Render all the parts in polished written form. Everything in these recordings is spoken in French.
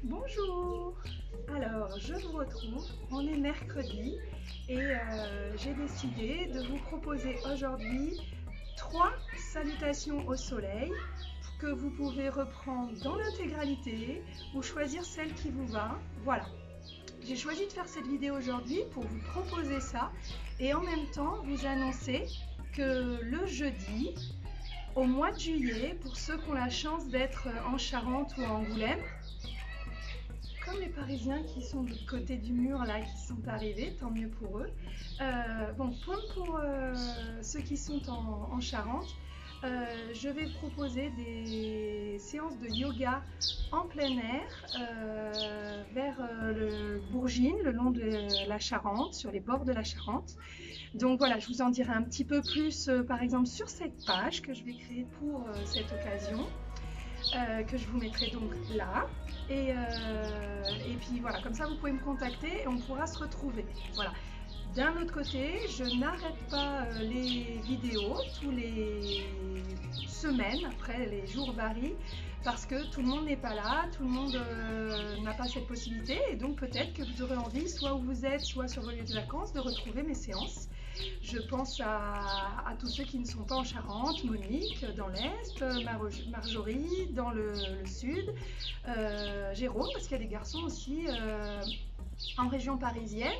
Bonjour! Alors, je vous retrouve, on est mercredi et j'ai décidé de vous proposer aujourd'hui 3 salutations au soleil que vous pouvez reprendre dans l'intégralité ou choisir celle qui vous va. Voilà, j'ai choisi de faire cette vidéo aujourd'hui pour vous proposer ça et en même temps vous annoncer que le jeudi, au mois de juillet, pour ceux qui ont la chance d'être en Charente ou à Angoulême, comme les Parisiens qui sont de l'autre côté du mur là, qui sont arrivés, tant mieux pour eux. Pour ceux qui sont en Charente, je vais proposer des séances de yoga en plein air vers le Bourgine, le long de la Charente, sur les bords de la Charente. Donc voilà, je vous en dirai un petit peu plus par exemple sur cette page que je vais créer pour cette occasion. Que je vous mettrai donc là et puis voilà, comme ça vous pouvez me contacter et on pourra se retrouver. Voilà. D'un autre côté, je n'arrête pas les vidéos tous les semaines, après les jours varient, parce que tout le monde n'est pas là, tout le monde n'a pas cette possibilité et donc peut-être que vous aurez envie, soit où vous êtes, soit sur vos lieux de vacances, de retrouver mes séances. Je pense à tous ceux qui ne sont pas en Charente, Monique dans l'Est, Marjorie dans le Sud, Jérôme, parce qu'il y a des garçons aussi en région parisienne.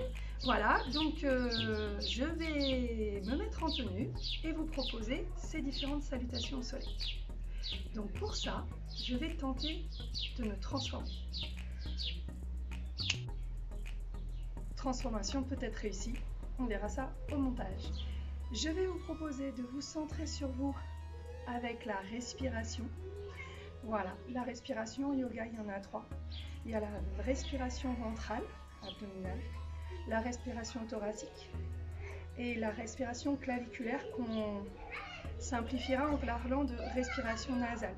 Voilà, donc je vais me mettre en tenue et vous proposer ces différentes salutations au soleil. Donc pour ça, je vais tenter de me transformer. Transformation peut-être réussie. On verra ça au montage. Je vais vous proposer de vous centrer sur vous avec la respiration. Voilà, la respiration yoga, il y en a 3. Il y a la respiration ventrale, abdominale, la respiration thoracique et la respiration claviculaire qu'on simplifiera en parlant de respiration nasale.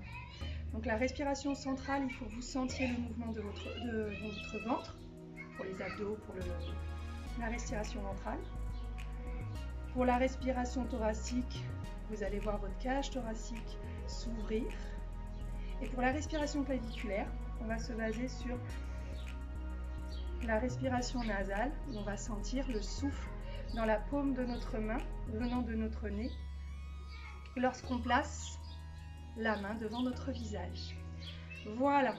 Donc la respiration centrale, il faut que vous sentiez le mouvement de votre ventre, pour les abdos, pour la respiration ventrale. Pour la respiration thoracique, vous allez voir votre cage thoracique s'ouvrir. Et pour la respiration claviculaire, on va se baser sur la respiration nasale, où on va sentir le souffle dans la paume de notre main, venant de notre nez, lorsqu'on place la main devant notre visage. Voilà.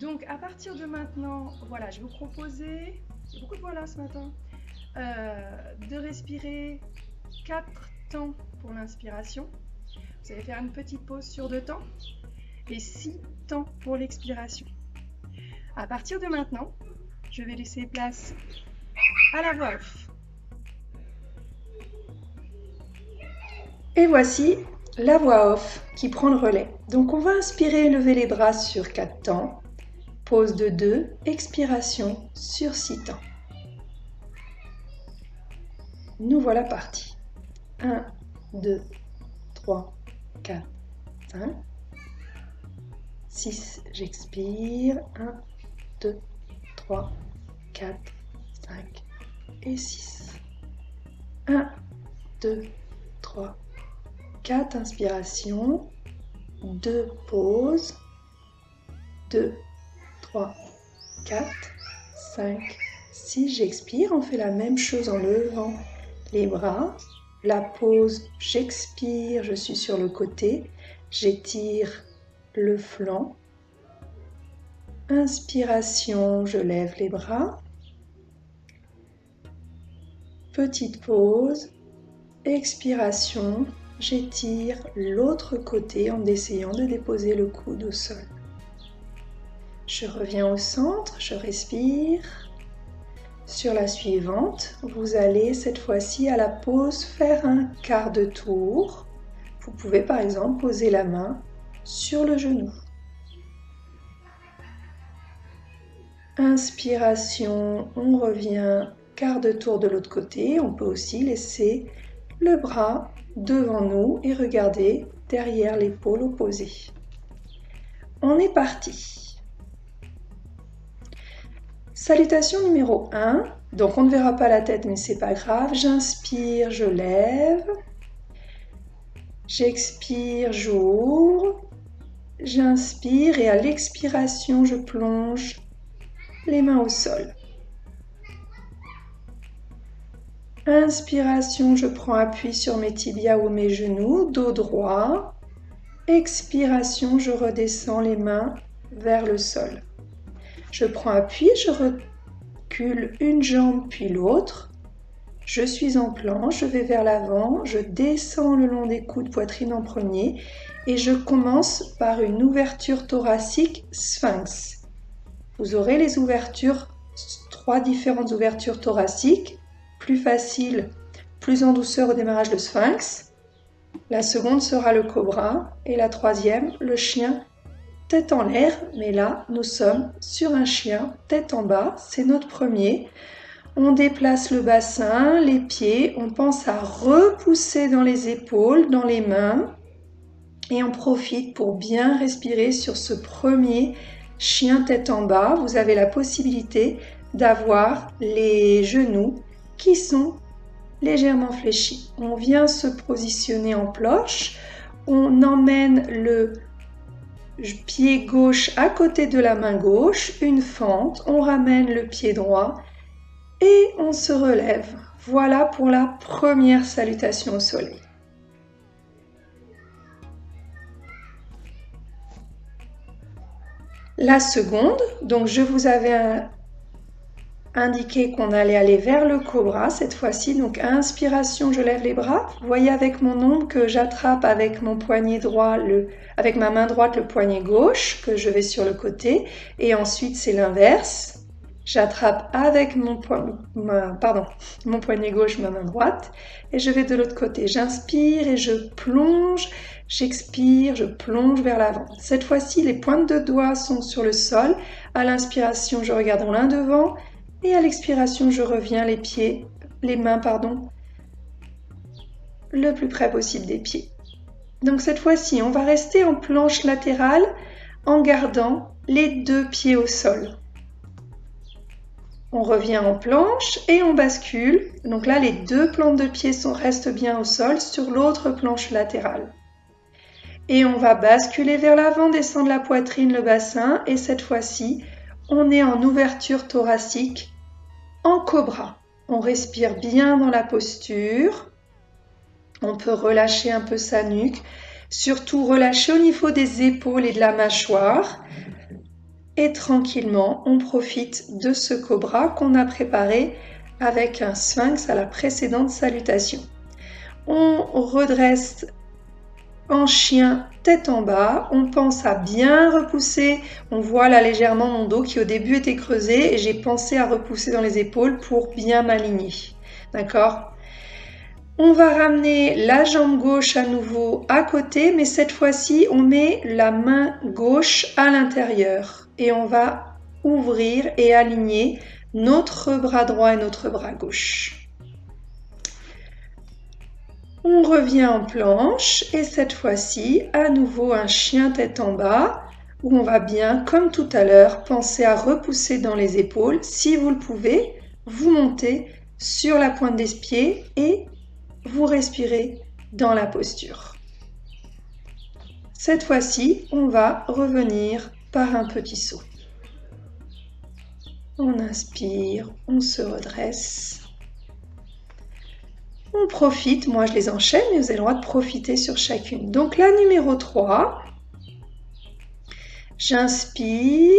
Donc à partir de maintenant, voilà, je vais vous proposer, il y a beaucoup de voilà ce matin, de respirer 4 temps pour l'inspiration. Vous allez faire une petite pause sur 2 temps et 6 temps pour l'expiration. À partir de maintenant, je vais laisser place à la voix off. Et voici la voix off qui prend le relais. Donc on va inspirer et lever les bras sur 4 temps. Pause de 2, expiration sur 6 temps. Nous voilà partis. 1, 2, 3, 4, 5. 6, j'expire. 1, 2, 3, 4, 5 et 6. 1, 2, 3, 4, inspiration. 2, pause. 2, 3, 4, 5, 6, j'expire. On fait la même chose en levant les bras. La pause, j'expire, je suis sur le côté. J'étire le flanc. Inspiration, je lève les bras. Petite pause. Expiration, j'étire l'autre côté en essayant de déposer le coude au sol. Je reviens au centre, je respire. Sur la suivante, vous allez cette fois-ci à la pause faire un quart de tour. Vous pouvez par exemple poser la main sur le genou. Inspiration, on revient quart de tour de l'autre côté. On peut aussi laisser le bras devant nous et regarder derrière l'épaule opposée. On est parti. Salutation numéro 1. Donc on ne verra pas la tête mais c'est pas grave. J'inspire, je lève. J'expire, j'ouvre. J'inspire et à l'expiration, je plonge les mains au sol. Inspiration, je prends appui sur mes tibias ou mes genoux, dos droit. Expiration, je redescends les mains vers le sol. Je prends appui, je recule une jambe puis l'autre. Je suis en planche, je vais vers l'avant, je descends le long des coudes, poitrine en premier et je commence par une ouverture thoracique sphinx. Vous aurez les ouvertures, 3 différentes ouvertures thoraciques, plus facile, plus en douceur au démarrage le sphinx. La seconde sera le cobra et la troisième, le chien tête en l'air, mais là nous sommes sur un chien tête en bas, c'est notre premier. On déplace le bassin, les pieds, on pense à repousser dans les épaules, dans les mains et on profite pour bien respirer sur ce premier chien tête en bas. Vous avez la possibilité d'avoir les genoux qui sont légèrement fléchis. On vient se positionner en cloche, on emmène le pied gauche à côté de la main gauche, une fente, on ramène le pied droit et on se relève. Voilà pour la première salutation au soleil. La seconde, donc je vous avais indiqué qu'on allait aller vers le cobra cette fois-ci. Donc inspiration, je lève les bras. Vous voyez avec mon ombre que j'attrape avec mon poignet droit, avec ma main droite le poignet gauche, que je vais sur le côté. Et ensuite c'est l'inverse. J'attrape avec mon poignet gauche ma main droite et je vais de l'autre côté. J'inspire et je plonge, j'expire, je plonge vers l'avant. Cette fois-ci, les pointes de doigts sont sur le sol. À l'inspiration, je regarde en l'un devant et à l'expiration, je reviens les mains, le plus près possible des pieds. Donc cette fois-ci, on va rester en planche latérale en gardant les 2 pieds au sol. On revient en planche et on bascule. Donc là, les 2 plantes de pied restent bien au sol sur l'autre planche latérale. Et on va basculer vers l'avant, descendre la poitrine, le bassin. Et cette fois-ci, on est en ouverture thoracique en cobra. On respire bien dans la posture. On peut relâcher un peu sa nuque. Surtout relâcher au niveau des épaules et de la mâchoire. Et tranquillement, on profite de ce cobra qu'on a préparé avec un sphinx à la précédente salutation. On redresse en chien tête en bas, on pense à bien repousser, on voit là légèrement mon dos qui au début était creusé et j'ai pensé à repousser dans les épaules pour bien m'aligner. D'accord ? On va ramener la jambe gauche à nouveau à côté, mais cette fois-ci, on met la main gauche à l'intérieur. Et on va ouvrir et aligner notre bras droit et notre bras gauche. On revient en planche et cette fois-ci, à nouveau un chien tête en bas où on va bien, comme tout à l'heure, penser à repousser dans les épaules. Si vous le pouvez, vous montez sur la pointe des pieds et vous respirez dans la posture. Cette fois-ci, on va revenir par un petit saut. On inspire, on se redresse. On profite, moi je les enchaîne, mais vous avez le droit de profiter sur chacune. Donc la numéro 3, j'inspire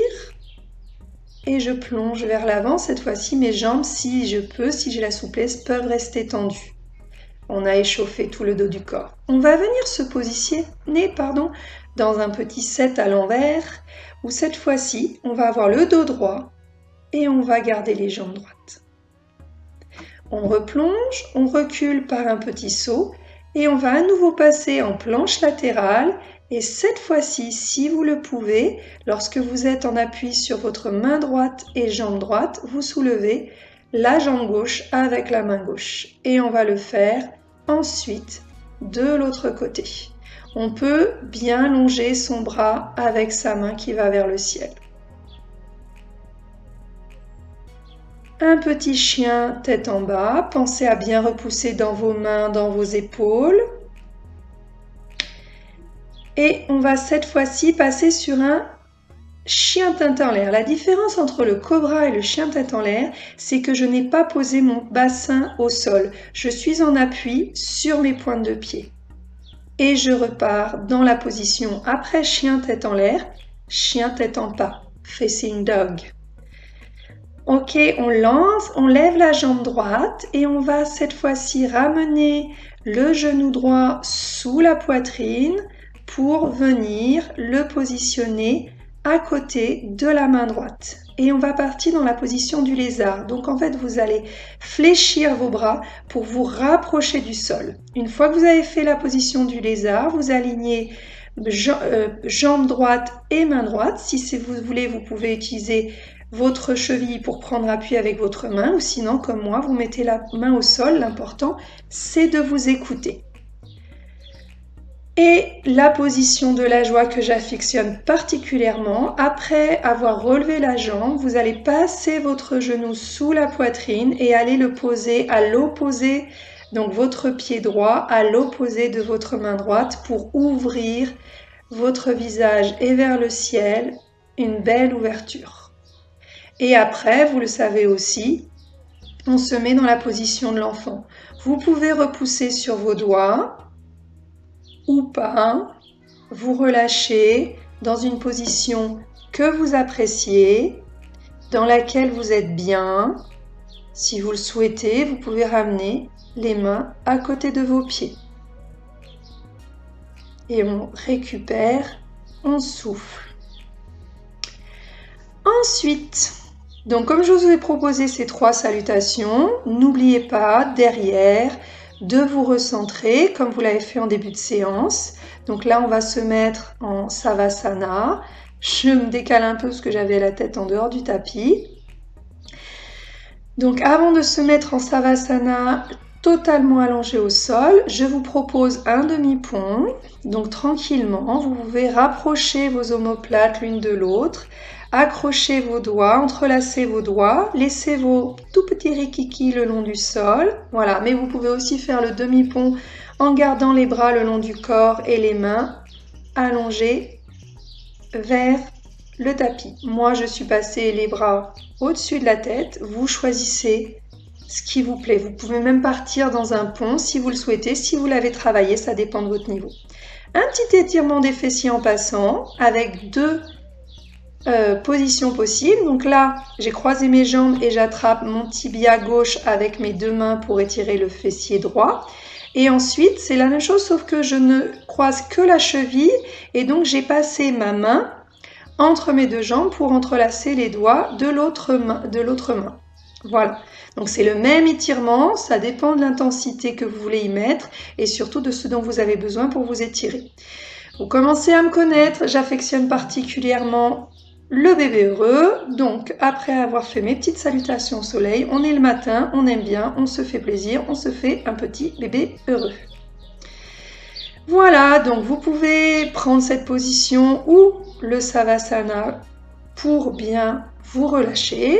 et je plonge vers l'avant. Cette fois-ci, mes jambes, si j'ai la souplesse, peuvent rester tendues. On a échauffé tout le dos du corps. On va venir se positionner dans un petit 7 à l'envers où cette fois-ci, on va avoir le dos droit et on va garder les jambes droites. On replonge, on recule par un petit saut et on va à nouveau passer en planche latérale et cette fois-ci, si vous le pouvez, lorsque vous êtes en appui sur votre main droite et jambe droite, vous soulevez la jambe gauche avec la main gauche et on va le faire ensuite de l'autre côté. On peut bien longer son bras avec sa main qui va vers le ciel. Un petit chien tête en bas, pensez à bien repousser dans vos mains, dans vos épaules. Et on va cette fois-ci passer sur un chien tête en l'air. La différence entre le cobra et le chien tête en l'air, c'est que je n'ai pas posé mon bassin au sol. Je suis en appui sur mes pointes de pied. Et je repars dans la position après chien tête en l'air, chien tête en pas, facing dog. Ok, on lance, on lève la jambe droite et on va cette fois-ci ramener le genou droit sous la poitrine pour venir le positionner à côté de la main droite. Et on va partir dans la position du lézard. Donc en fait, vous allez fléchir vos bras pour vous rapprocher du sol. Une fois que vous avez fait la position du lézard, vous alignez jambe droite et main droite. Si vous voulez, vous pouvez utiliser votre cheville pour prendre appui avec votre main, ou sinon, comme moi, vous mettez la main au sol. L'important, c'est de vous écouter. Et la position de la joie que j'affectionne particulièrement, après avoir relevé la jambe, vous allez passer votre genou sous la poitrine et aller le poser à l'opposé, donc votre pied droit à l'opposé de votre main droite pour ouvrir votre visage et vers le ciel, une belle ouverture. Et après, vous le savez aussi, on se met dans la position de l'enfant. Vous pouvez repousser sur vos doigts ou pas, vous relâchez dans une position que vous appréciez, dans laquelle vous êtes bien. Si vous le souhaitez, vous pouvez ramener les mains à côté de vos pieds. Et on récupère, on souffle. Ensuite, donc comme je vous ai proposé ces 3 salutations, n'oubliez pas derrière de vous recentrer comme vous l'avez fait en début de séance. Donc là, on va se mettre en Savasana. Je me décale un peu parce que j'avais la tête en dehors du tapis. Donc avant de se mettre en Savasana, totalement allongé au sol, je vous propose un demi-pont. Donc tranquillement, vous pouvez rapprocher vos omoplates l'une de l'autre, accrochez vos doigts, entrelacez vos doigts, laissez vos tout petits rikiki le long du sol. Voilà, mais vous pouvez aussi faire le demi-pont en gardant les bras le long du corps et les mains allongées vers le tapis. Moi, je suis passée les bras au-dessus de la tête. Vous choisissez ce qui vous plaît. Vous pouvez même partir dans un pont si vous le souhaitez. Si vous l'avez travaillé, ça dépend de votre niveau. Un petit étirement des fessiers en passant avec 2 positions possibles. Donc là, j'ai croisé mes jambes et j'attrape mon tibia gauche avec mes 2 mains pour étirer le fessier droit. Et ensuite, c'est la même chose sauf que je ne croise que la cheville et donc j'ai passé ma main entre mes 2 jambes pour entrelacer les doigts de l'autre main. Voilà, donc c'est le même étirement, ça dépend de l'intensité que vous voulez y mettre et surtout de ce dont vous avez besoin pour vous étirer. Vous commencez à me connaître, j'affectionne particulièrement le bébé heureux. Donc après avoir fait mes petites salutations au soleil, on est le matin, on aime bien, on se fait plaisir, on se fait un petit bébé heureux. Voilà, donc vous pouvez prendre cette position ou le Savasana pour bien vous relâcher.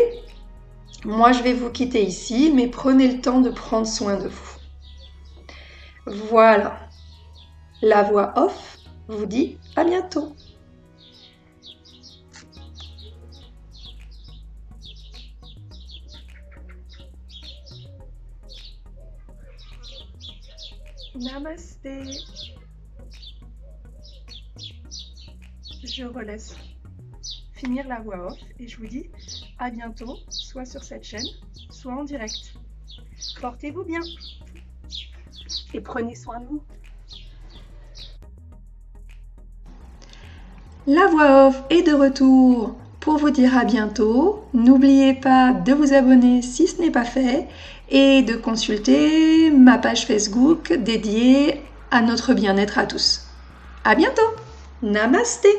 Moi, je vais vous quitter ici, mais prenez le temps de prendre soin de vous. Voilà. La voix off vous dit à bientôt. Namasté. Je relaisse finir la voix off et je vous dis à bientôt, soit sur cette chaîne, soit en direct. Portez-vous bien et prenez soin de vous. La voix off est de retour pour vous dire à bientôt. N'oubliez pas de vous abonner si ce n'est pas fait et de consulter ma page Facebook dédiée à notre bien-être à tous. À bientôt. Namasté.